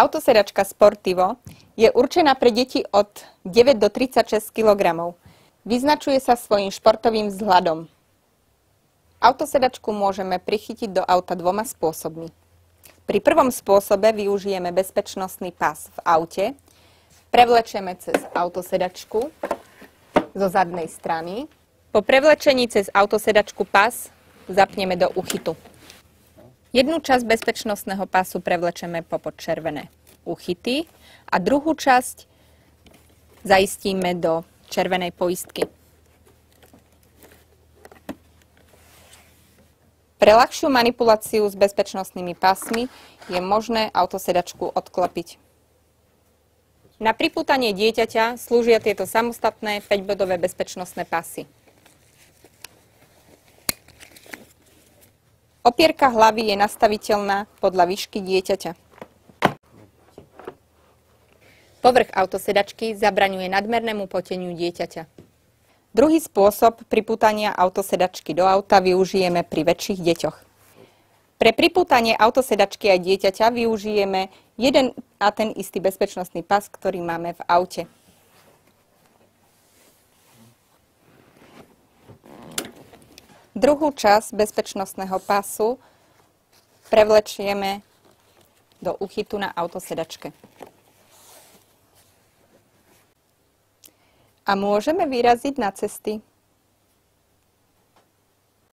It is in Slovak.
Autosedačka Sportivo je určená pre deti od 9 do 36 kg. Vyznačuje sa svojím športovým vzhľadom. Autosedačku môžeme prichytiť do auta dvoma spôsobmi. Pri prvom spôsobe využijeme bezpečnostný pás v aute, prevlečeme cez autosedačku zo zadnej strany. Po prevlečení cez autosedačku pás zapneme do úchytu. Jednu časť bezpečnostného pásu prevlečeme popod červené úchyty a druhú časť zaistíme do červenej poistky. Pre ľahšiu manipuláciu s bezpečnostnými pásmi je možné autosedačku odklopiť. Na pripútanie dieťaťa slúžia tieto samostatné 5-bodové bezpečnostné pásy. Opierka hlavy je nastaviteľná podľa výšky dieťaťa. Povrch autosedačky zabraňuje nadmernému poteniu dieťaťa. Druhý spôsob pripútania autosedačky do auta využijeme pri väčších deťoch. Pre pripútanie autosedačky aj dieťaťa využijeme jeden a ten istý bezpečnostný pás, ktorý máme v aute. Druhú časť bezpečnostného pásu prevlečieme do úchytu na autosedačke. A môžeme vyraziť na cesty.